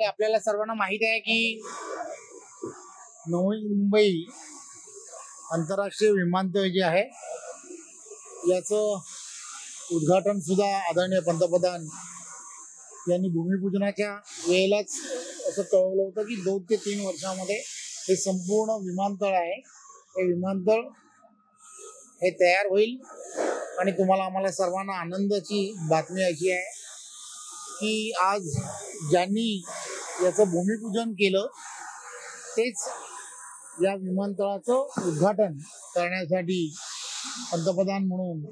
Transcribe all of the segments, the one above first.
आपल्याला सर्वांना माहित आहे की नवी मुंबई आंतरराष्ट्रीय विमानतळ जे आहे याचं उद्घाटन सुद्धा आदरणीय पंतप्रधान यांनी भूमिपूजनाच्या वेळेलाच असं कळवलं होतं की 2 ते 3 वर्षामध्ये हे संपूर्ण विमानतळ आहे हे विमानतळ हे तयार होईल। आणि तुम्हाला आम्हाला सर्वांना आनंदाची बातमी अशी आहे की आज ज्यांनी याचं भूमिपूजन केलं तेच या विमानतळाचं उद्घाटन करण्यासाठी पंतप्रधान म्हणून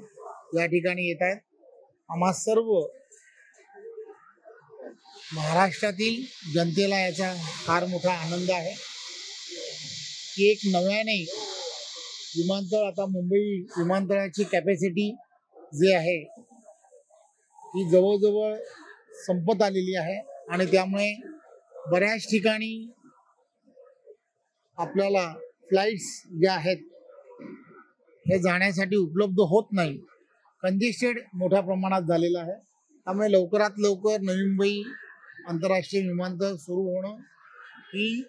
या ठिकाणी येत आहेत। आम्हा सर्व महाराष्ट्रातील जनतेला याचा फार मोठा आनंद आहे की एक नव्याने विमानतळ आता मुंबई विमानतळाची कॅपॅसिटी जी आहे ही जवळजवळ संपत आलेली आहे आणि त्यामुळे बऱ्याच ठिकाणी आपल्याला फ्लाइट्स ज्या आहेत हे जाण्यासाठी उपलब्ध होत नाही। कंजेस्टेड मोठ्या प्रमाणात झालेलं आहे। त्यामुळे लवकरात लवकर नवी मुंबई आंतरराष्ट्रीय विमानतळ सुरू होणं ही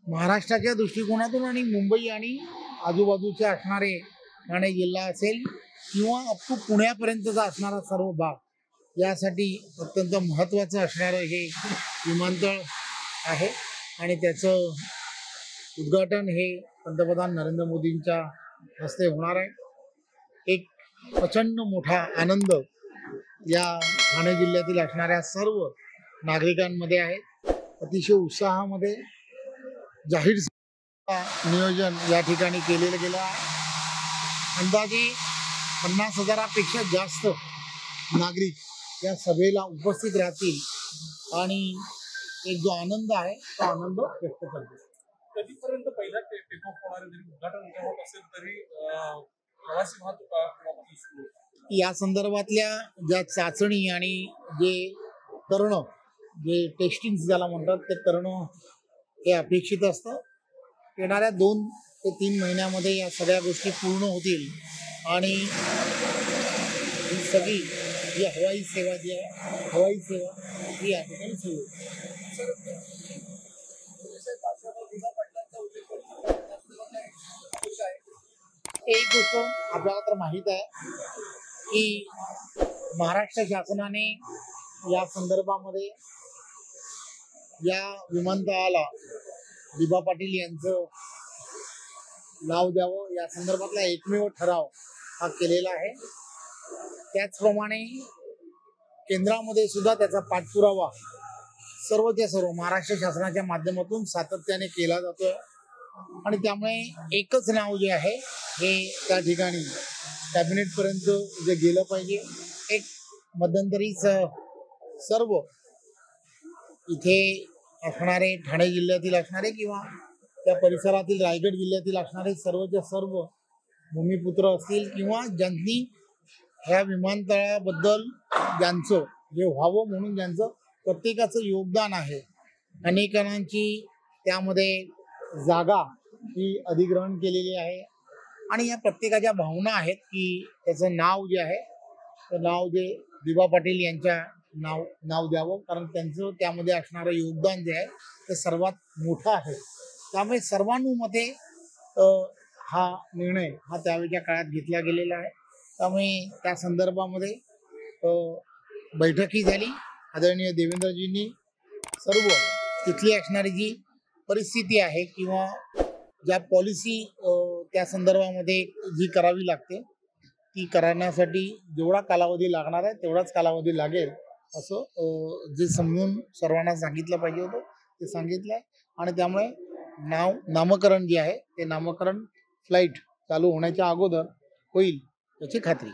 महाराष्ट्राच्या दृष्टिकोनातून आणि मुंबई आणि आजूबाजूचे असणारे ठाणे जिल्हा असेल किंवा अप टू पुण्यापर्यंतचा असणारा सर्व भाग यासाठी अत्यंत महत्त्वाचं असणारं हे विमानतळ आहे आणि त्याचं उद्घाटन हे पंतप्रधान नरेंद्र मोदींच्या हस्ते होणार आहे। एक प्रचंड मोठा आनंद या ठाणे जिल्ह्यातील असणाऱ्या सर्व नागरिकांमध्ये आहे। अतिशय उत्साहामध्ये जाहीर नियोजन या ठिकाणी केलेलं गेलं आहे। अंदाजे 50,000पेक्षा जास्त नागरिक या सभेला उपस्थित राहतील आणि एक जो आनंद आहे तो आनंद व्यक्त करतील। कधीपर्यंत पहिला टेक ऑफ होणार जरी उद्घाटन होत असेल तरी प्रवासी वाहतूक या संदर्भातल्या ज्या चाचणी आणि जे करणं जे टेस्टिंग ज्याला म्हणतात ते करणं हे अपेक्षित असतं। येणाऱ्या 2 ते 3 महिन्यामध्ये या सगळ्या गोष्टी पूर्ण होतील आणि ही सगळी जी हवाई सेवा जी आहे हवाई सेवा ही या ठिकाणी सुरू होईल। एक गोष्ट आपल्याला तर माहित आहे की महाराष्ट्र शासनाने या संदर्भामध्ये या विमानतळाला दिबा पाटील यांचं नाव द्यावं या संदर्भातला एकमेव ठराव हा केलेला आहे। त्याचप्रमाणे केंद्रामध्ये सुद्धा त्याचा पाठपुरावा सर्वच्या सर्व महाराष्ट्र शासनाच्या माध्यमातून सातत्याने केला जातोय आणि त्यामुळे एकच नाव जे आहे हे त्या ठिकाणी कॅबिनेट पर्यंत जे गेलं पाहिजे। एक मध्यंतरीच सर्व इथे असणारे ठाणे जिल्ह्यातील असणारे किंवा त्या परिसरातील रायगड जिल्ह्यातील असणारे सर्वच्या सर्व भूमिपुत्र असतील किंवा ज्यांनी ह्या विमानतळाबद्दल ज्यांचं जे व्हावं म्हणून ज्यांचं प्रत्येकाचं योगदान आहे अनेकांची त्यामध्ये जागा ही अधिग्रहण केलेली आहे आणि या प्रत्येकाच्या भावना आहेत की त्याचं नाव जे आहे ते नाव जे दिबा पाटील यांच्या नाव द्यावं कारण त्यांचं त्यामध्ये असणारं योगदान जे आहे ते सर्वात मोठं आहे। त्यामुळे सर्वानुमते हा निर्णय हा त्यावेळच्या काळात घेतला गेलेला आहे। त्यामुळे त्या संदर्भामध्ये बैठकी झाली। आदरणीय देवेंद्रजींनी सर्व तिथली असणारी जी परिस्थिती आहे किंवा ज्या पॉलिसी त्या संदर्भामध्ये जी करावी लागते ती करण्यासाठी जेवढा कालावधी लागणार आहे तेवढाच कालावधी लागेल असं जे समजून सर्वांना सांगितलं पाहिजे होतं ते सांगितलं आहे आणि त्यामुळे नामकरण जे आहे ते नामकरण फ्लाईट चालू होण्याच्या अगोदर होईल याची खात्री।